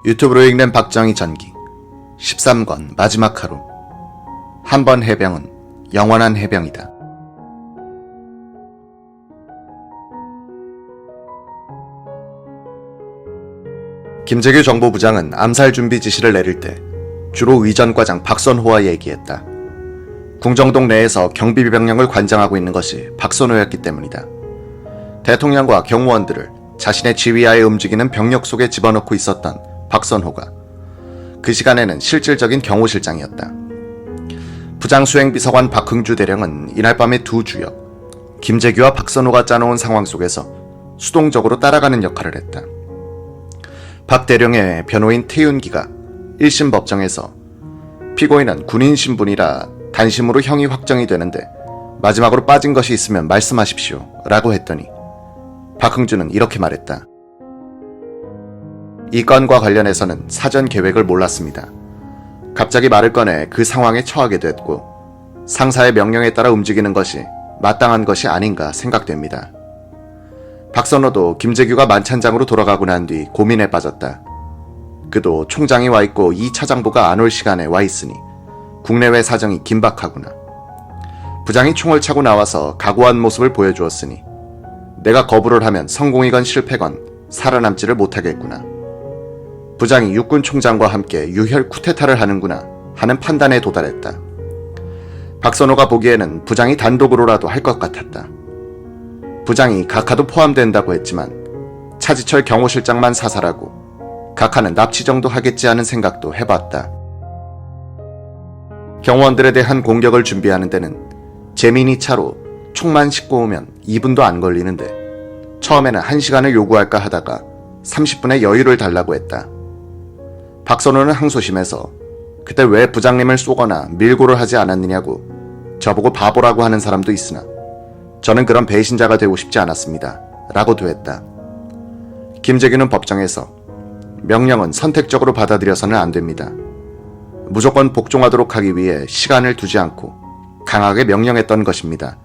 유튜브로 읽는 박정희 전기 13권 마지막 하루. 한 번 해병은 영원한 해병이다. 김재규 정보부장은 암살 준비 지시를 내릴 때 주로 의전과장 박선호와 얘기했다. 궁정동 내에서 경비병력을 관장하고 있는 것이 박선호였기 때문이다. 대통령과 경호원들을 자신의 지휘하에 움직이는 병력 속에 집어넣고 있었던 박선호가 그 시간에는 실질적인 경호실장이었다. 부장수행비서관 박흥주 대령은 이날 밤에 두 주역, 김재규와 박선호가 짜놓은 상황 속에서 수동적으로 따라가는 역할을 했다. 박 대령의 변호인 태윤기가 1심 법정에서 피고인은 군인 신분이라 단심으로 형이 확정이 되는데 마지막으로 빠진 것이 있으면 말씀하십시오 라고 했더니 박흥주는 이렇게 말했다. 이 건과 관련해서는 사전 계획을 몰랐습니다. 갑자기 말을 꺼내 그 상황에 처하게 됐고 상사의 명령에 따라 움직이는 것이 마땅한 것이 아닌가 생각됩니다. 박선호도 김재규가 만찬장으로 돌아가고 난 뒤 고민에 빠졌다. 그도 총장이 와 있고 이 차장부가 안 올 시간에 와 있으니 국내외 사정이 긴박하구나. 부장이 총을 차고 나와서 각오한 모습을 보여주었으니 내가 거부를 하면 성공이건 실패건 살아남지를 못하겠구나. 부장이 육군 총장과 함께 유혈 쿠데타를 하는구나 하는 판단에 도달했다. 박선호가 보기에는 부장이 단독으로라도 할 것 같았다. 부장이 각하도 포함된다고 했지만 차지철 경호실장만 사살하고 각하는 납치 정도 하겠지 하는 생각도 해봤다. 경호원들에 대한 공격을 준비하는 데는 재민이 차로 총만 싣고 오면 2분도 안 걸리는데 처음에는 1시간을 요구할까 하다가 30분의 여유를 달라고 했다. 박선호는 항소심에서 그때 왜 부장님을 쏘거나 밀고를 하지 않았느냐고 저보고 바보라고 하는 사람도 있으나 저는 그런 배신자가 되고 싶지 않았습니다 라고도 했다. 김재규는 법정에서 명령은 선택적으로 받아들여서는 안 됩니다. 무조건 복종하도록 하기 위해 시간을 두지 않고 강하게 명령했던 것입니다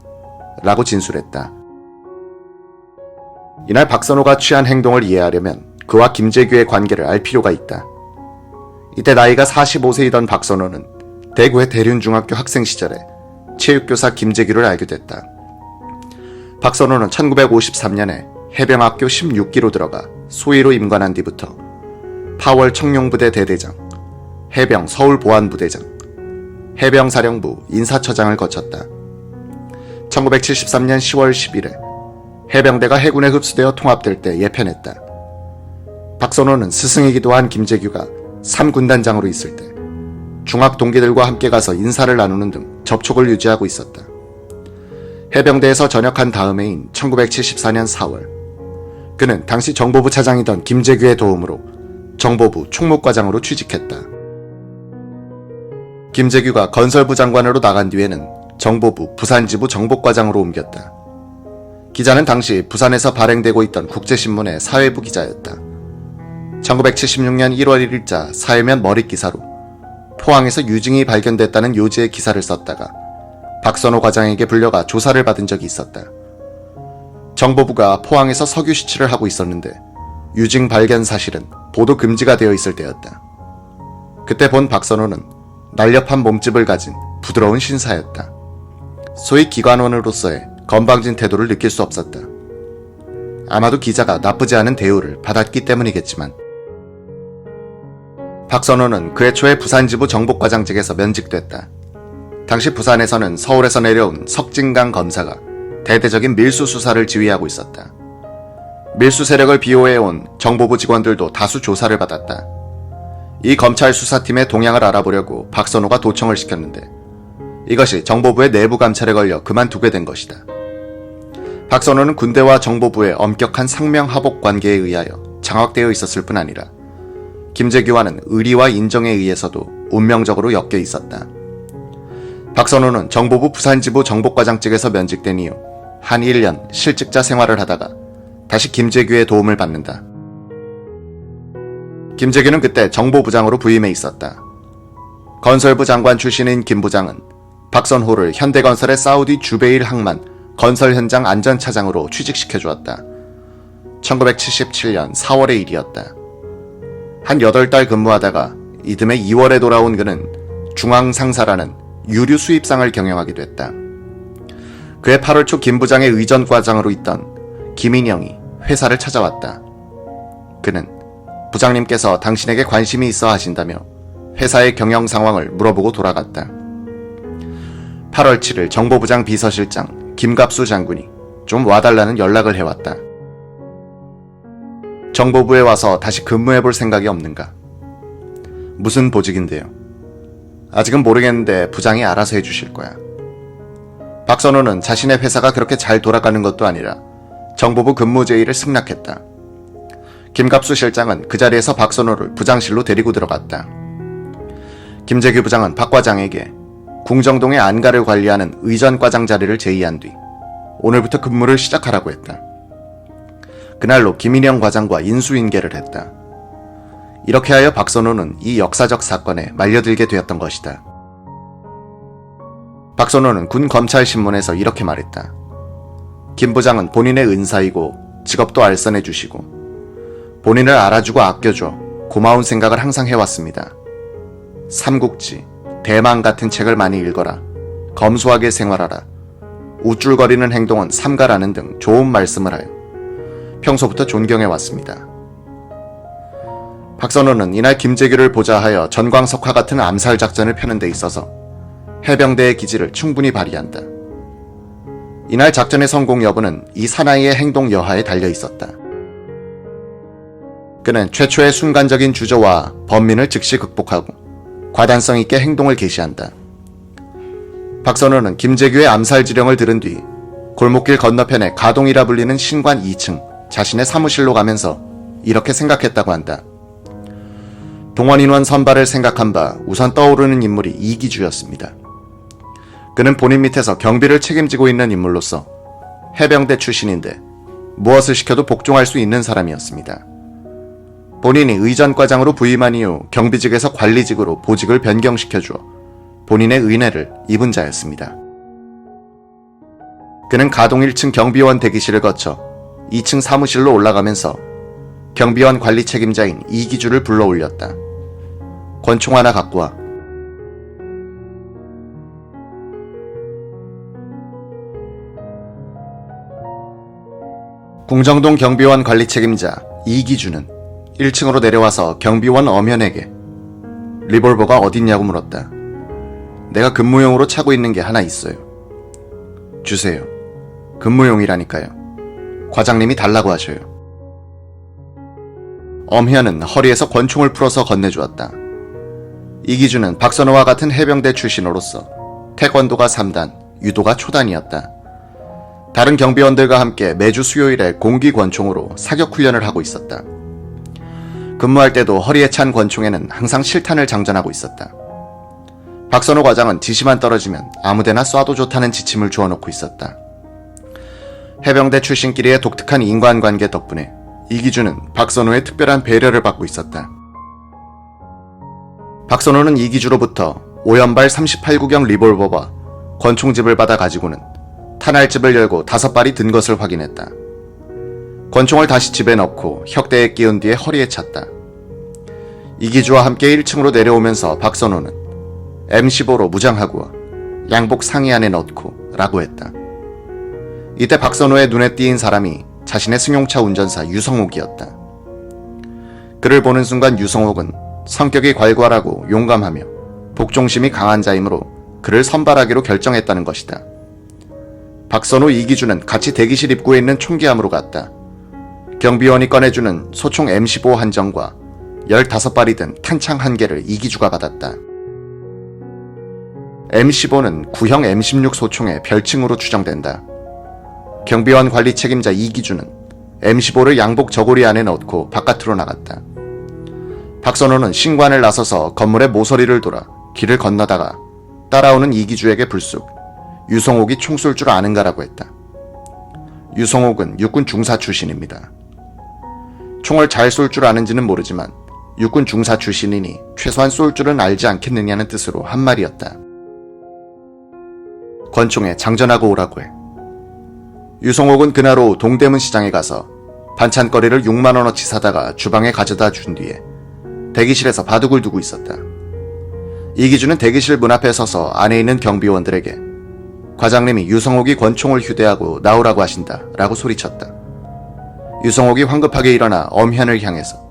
라고 진술했다. 이날 박선호가 취한 행동을 이해하려면 그와 김재규의 관계를 알 필요가 있다. 이때 나이가 45세이던 박선호는 대구의 대륜중학교 학생 시절에 체육교사 김재규를 알게 됐다. 박선호는 1953년에 해병학교 16기로 들어가 소위로 임관한 뒤부터 파월 청룡부대 대대장, 해병 서울보안부대장, 해병사령부 인사처장을 거쳤다. 1973년 10월 10일에 해병대가 해군에 흡수되어 통합될 때 예편했다. 박선호는 스승이기도 한 김재규가 3군단장으로 있을 때 중학 동기들과 함께 가서 인사를 나누는 등 접촉을 유지하고 있었다. 해병대에서 전역한 다음 해인 1974년 4월 그는 당시 정보부 차장이던 김재규의 도움으로 정보부 총무과장으로 취직했다. 김재규가 건설부 장관으로 나간 뒤에는 정보부 부산지부 정보과장으로 옮겼다. 기자는 당시 부산에서 발행되고 있던 국제신문의 사회부 기자였다. 1976년 1월 1일자 사회면 머릿기사로 포항에서 유증이 발견됐다는 요지의 기사를 썼다가 박선호 과장에게 불려가 조사를 받은 적이 있었다. 정보부가 포항에서 석유 시추를 하고 있었는데 유증 발견 사실은 보도 금지가 되어 있을 때였다. 그때 본 박선호는 날렵한 몸집을 가진 부드러운 신사였다. 소위 기관원으로서의 건방진 태도를 느낄 수 없었다. 아마도 기자가 나쁘지 않은 대우를 받았기 때문이겠지만 박선호는 그 해초에 부산지부 정보과장직에서 면직됐다. 당시 부산에서는 서울에서 내려온 석진강 검사가 대대적인 밀수 수사를 지휘하고 있었다. 밀수 세력을 비호해온 정보부 직원들도 다수 조사를 받았다. 이 검찰 수사팀의 동향을 알아보려고 박선호가 도청을 시켰는데 이것이 정보부의 내부 감찰에 걸려 그만두게 된 것이다. 박선호는 군대와 정보부의 엄격한 상명하복 관계에 의하여 장악되어 있었을 뿐 아니라 김재규와는 의리와 인정에 의해서도 운명적으로 엮여 있었다. 박선호는 정보부 부산지부 정보과장직에서 면직된 이후 한 1년 실직자 생활을 하다가 다시 김재규의 도움을 받는다. 김재규는 그때 정보부장으로 부임해 있었다. 건설부 장관 출신인 김 부장은 박선호를 현대건설의 사우디 주베일 항만 건설 현장 안전차장으로 취직시켜 주었다. 1977년 4월의 일이었다. 한 8달 근무하다가 이듬해 2월에 돌아온 그는 중앙상사라는 유류 수입상을 경영하게 됐다. 그해 8월 초 김 부장의 의전과장으로 있던 김인영이 회사를 찾아왔다. 그는 부장님께서 당신에게 관심이 있어 하신다며 회사의 경영 상황을 물어보고 돌아갔다. 8월 7일 정보부장 비서실장 김갑수 장군이 좀 와달라는 연락을 해왔다. 정보부에 와서 다시 근무해볼 생각이 없는가? 무슨 보직인데요? 아직은 모르겠는데 부장이 알아서 해주실 거야. 박선호는 자신의 회사가 그렇게 잘 돌아가는 것도 아니라 정보부 근무 제의를 승낙했다. 김갑수 실장은 그 자리에서 박선호를 부장실로 데리고 들어갔다. 김재규 부장은 박 과장에게 궁정동의 안가를 관리하는 의전과장 자리를 제의한 뒤 오늘부터 근무를 시작하라고 했다. 그날로 김인영 과장과 인수인계를 했다. 이렇게 하여 박선호는 이 역사적 사건에 말려들게 되었던 것이다. 박선호는 군 검찰신문에서 이렇게 말했다. 김 부장은 본인의 은사이고 직업도 알선해 주시고 본인을 알아주고 아껴줘 고마운 생각을 항상 해왔습니다. 삼국지, 대망 같은 책을 많이 읽어라. 검소하게 생활하라. 우쭐거리는 행동은 삼가라는 등 좋은 말씀을 하여 평소부터 존경해왔습니다. 박선호는 이날 김재규를 보좌하여 전광석화 같은 암살 작전을 펴는 데 있어서 해병대의 기지를 충분히 발휘한다. 이날 작전의 성공 여부는 이 사나이의 행동 여하에 달려 있었다. 그는 최초의 순간적인 주저와 번민을 즉시 극복하고 과단성 있게 행동을 개시한다. 박선호는 김재규의 암살 지령을 들은 뒤 골목길 건너편에 가동이라 불리는 신관 2층 자신의 사무실로 가면서 이렇게 생각했다고 한다. 동원 인원 선발을 생각한 바 우선 떠오르는 인물이 이기주였습니다. 그는 본인 밑에서 경비를 책임지고 있는 인물로서 해병대 출신인데 무엇을 시켜도 복종할 수 있는 사람이었습니다. 본인이 의전과장으로 부임한 이후 경비직에서 관리직으로 보직을 변경시켜주어 본인의 은혜를 입은 자였습니다. 그는 가동 1층 경비원 대기실을 거쳐 2층 사무실로 올라가면서 경비원 관리 책임자인 이기주를 불러올렸다. 권총 하나 갖고 와. 궁정동 경비원 관리 책임자 이기주는 1층으로 내려와서 경비원 엄현에게 리볼버가 어딨냐고 물었다. 내가 근무용으로 차고 있는 게 하나 있어요. 주세요. 근무용이라니까요. 과장님이 달라고 하셔요. 엄현은 허리에서 권총을 풀어서 건네주었다. 이기주는 박선호와 같은 해병대 출신으로서 태권도가 3단, 유도가 초단이었다. 다른 경비원들과 함께 매주 수요일에 공기 권총으로 사격 훈련을 하고 있었다. 근무할 때도 허리에 찬 권총에는 항상 실탄을 장전하고 있었다. 박선호 과장은 지시만 떨어지면 아무데나 쏴도 좋다는 지침을 주어놓고 있었다. 해병대 출신끼리의 독특한 인간관계 덕분에 이기주는 박선호의 특별한 배려를 받고 있었다. 박선호는 이기주로부터 오연발 38구경 리볼버와 권총집을 받아 가지고는 탄알집을 열고 5발이 든 것을 확인했다. 권총을 다시 집에 넣고 혁대에 끼운 뒤에 허리에 찼다. 이기주와 함께 1층으로 내려오면서 박선호는 M15로 무장하고 양복 상의 안에 넣고 라고 했다. 이때 박선호의 눈에 띄인 사람이 자신의 승용차 운전사 유성옥이었다. 그를 보는 순간 유성옥은 성격이 괄괄하고 용감하며 복종심이 강한 자이므로 그를 선발하기로 결정했다는 것이다. 박선호 이기주는 같이 대기실 입구에 있는 총기함으로 갔다. 경비원이 꺼내주는 소총 M15 한정과 15발이 든 탄창 1개를 이기주가 받았다. M15는 구형 M16 소총의 별칭으로 추정된다. 경비원 관리 책임자 이기주는 M15를 양복 저고리 안에 넣고 바깥으로 나갔다. 박선호는 신관을 나서서 건물의 모서리를 돌아 길을 건너다가 따라오는 이기주에게 불쑥 유성옥이 총 쏠 줄 아는가라고 했다. 유성옥은 육군 중사 출신입니다. 총을 잘 쏠 줄 아는지는 모르지만 육군 중사 출신이니 최소한 쏠 줄은 알지 않겠느냐는 뜻으로 한 말이었다. 권총에 장전하고 오라고 해. 유성옥은 그날 오후 동대문 시장에 가서 반찬거리를 6만원어치 사다가 주방에 가져다 준 뒤에 대기실에서 바둑을 두고 있었다. 이기주는 대기실 문 앞에 서서 안에 있는 경비원들에게 과장님이 유성옥이 권총을 휴대하고 나오라고 하신다 라고 소리쳤다. 유성옥이 황급하게 일어나 엄현을 향해서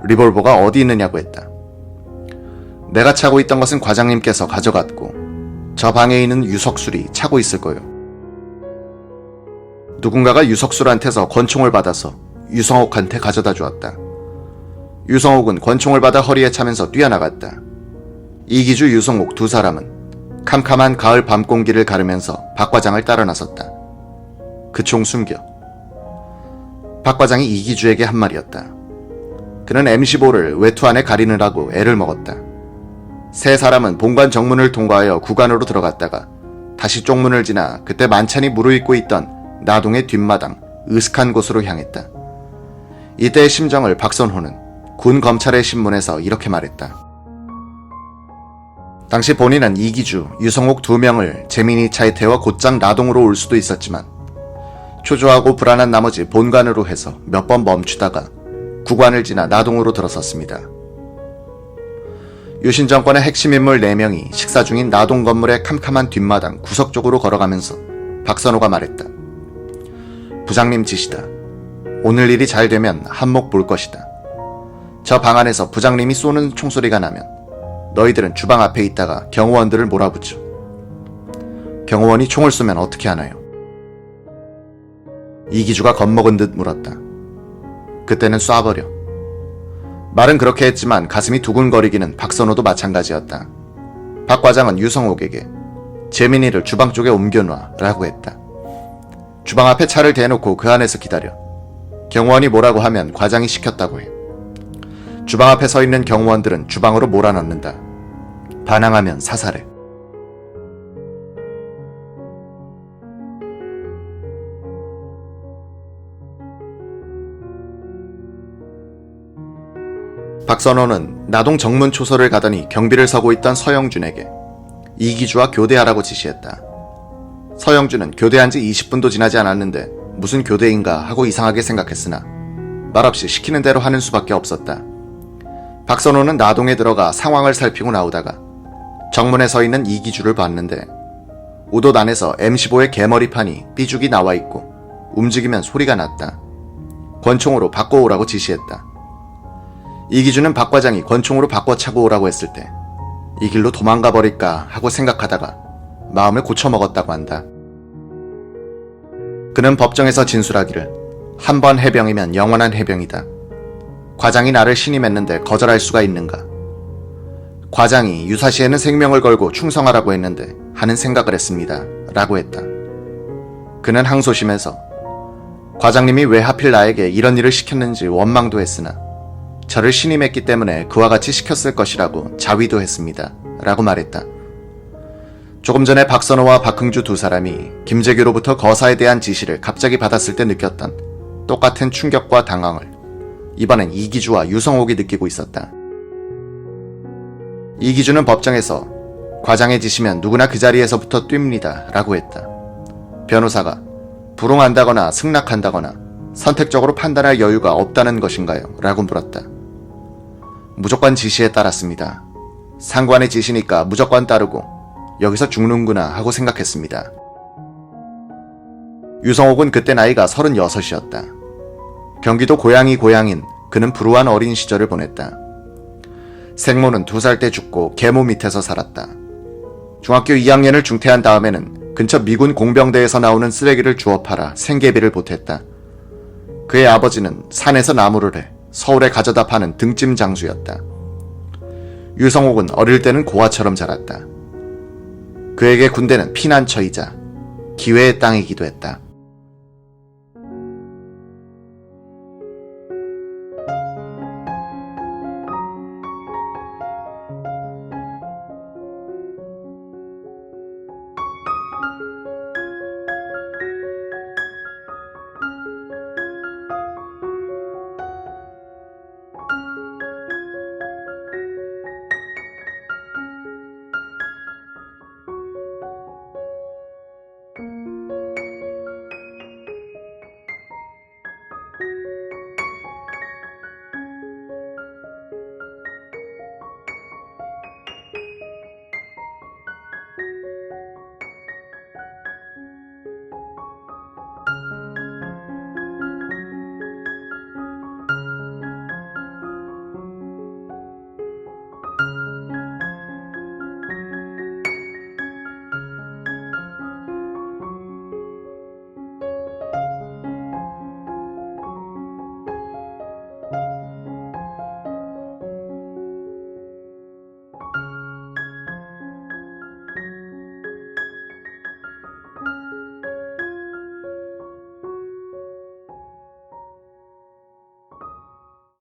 리볼버가 어디 있느냐고 했다. 내가 차고 있던 것은 과장님께서 가져갔고 저 방에 있는 유석술이 차고 있을 거요. 누군가가 유석술한테서 권총을 받아서 유성옥한테 가져다 주었다. 유성옥은 권총을 받아 허리에 차면서 뛰어나갔다. 이기주, 유성옥 두 사람은 캄캄한 가을 밤 공기를 가르면서 박 과장을 따라 나섰다. 그 총 숨겨. 박 과장이 이기주에게 한 말이었다. 그는 M15를 외투 안에 가리느라고 애를 먹었다. 세 사람은 본관 정문을 통과하여 구관으로 들어갔다가 다시 쪽문을 지나 그때 만찬이 무르익고 있던 나동의 뒷마당 으슥한 곳으로 향했다. 이때의 심정을 박선호는 군 검찰의 신문에서 이렇게 말했다. 당시 본인은 이기주, 유성옥 두 명을 재민이 차에 태워 곧장 나동으로 올 수도 있었지만 초조하고 불안한 나머지 본관으로 해서 몇 번 멈추다가 구관을 지나 나동으로 들어섰습니다. 유신 정권의 핵심 인물 4명이 식사 중인 나동 건물의 캄캄한 뒷마당 구석 쪽으로 걸어가면서 박선호가 말했다. 부장님 지시다. 오늘 일이 잘 되면 한몫 볼 것이다. 저 방 안에서 부장님이 쏘는 총소리가 나면 너희들은 주방 앞에 있다가 경호원들을 몰아붙여. 경호원이 총을 쏘면 어떻게 하나요? 이기주가 겁먹은 듯 물었다. 그때는 쏴버려. 말은 그렇게 했지만 가슴이 두근거리기는 박선호도 마찬가지였다. 박 과장은 유성옥에게 재민이를 주방 쪽에 옮겨놔 라고 했다. 주방 앞에 차를 대놓고 그 안에서 기다려. 경호원이 뭐라고 하면 과장이 시켰다고 해. 주방 앞에 서 있는 경호원들은 주방으로 몰아넣는다. 반항하면 사살해. 박선호는 나동 정문 초소를 가더니 경비를 서고 있던 서영준에게 이기주와 교대하라고 지시했다. 서영준은 교대한 지 20분도 지나지 않았는데 무슨 교대인가 하고 이상하게 생각했으나 말없이 시키는 대로 하는 수밖에 없었다. 박선호는 나동에 들어가 상황을 살피고 나오다가 정문에 서 있는 이기주를 봤는데 우도 안에서 M15의 개머리판이 삐죽이 나와 있고 움직이면 소리가 났다. 권총으로 바꿔오라고 지시했다. 이기주는 박 과장이 권총으로 바꿔 차고 오라고 했을 때 이 길로 도망가 버릴까 하고 생각하다가 마음을 고쳐먹었다고 한다. 그는 법정에서 진술하기를 한 번 해병이면 영원한 해병이다. 과장이 나를 신임했는데 거절할 수가 있는가. 과장이 유사시에는 생명을 걸고 충성하라고 했는데 하는 생각을 했습니다. 라고 했다. 그는 항소심에서 과장님이 왜 하필 나에게 이런 일을 시켰는지 원망도 했으나 저를 신임했기 때문에 그와 같이 시켰을 것이라고 자위도 했습니다. 라고 말했다. 조금 전에 박선호와 박흥주 두 사람이 김재규로부터 거사에 대한 지시를 갑자기 받았을 때 느꼈던 똑같은 충격과 당황을 이번엔 이기주와 유성옥이 느끼고 있었다. 이기주는 법정에서 과장의 지시면 누구나 그 자리에서부터 뜁니다. 라고 했다. 변호사가 불응한다거나 승낙한다거나 선택적으로 판단할 여유가 없다는 것인가요? 라고 물었다. 무조건 지시에 따랐습니다. 상관의 지시니까 무조건 따르고 여기서 죽는구나 하고 생각했습니다. 유성옥은 그때 나이가 36이었다. 경기도 고향이 고향인 그는 불우한 어린 시절을 보냈다. 생모는 2살 때 죽고 계모 밑에서 살았다. 중학교 2학년을 중퇴한 다음에는 근처 미군 공병대에서 나오는 쓰레기를 주워 팔아 생계비를 보탰다. 그의 아버지는 산에서 나무를 해 서울에 가져다 파는 등짐 장수였다. 유성옥은 어릴 때는 고아처럼 자랐다. 그에게 군대는 피난처이자 기회의 땅이기도 했다.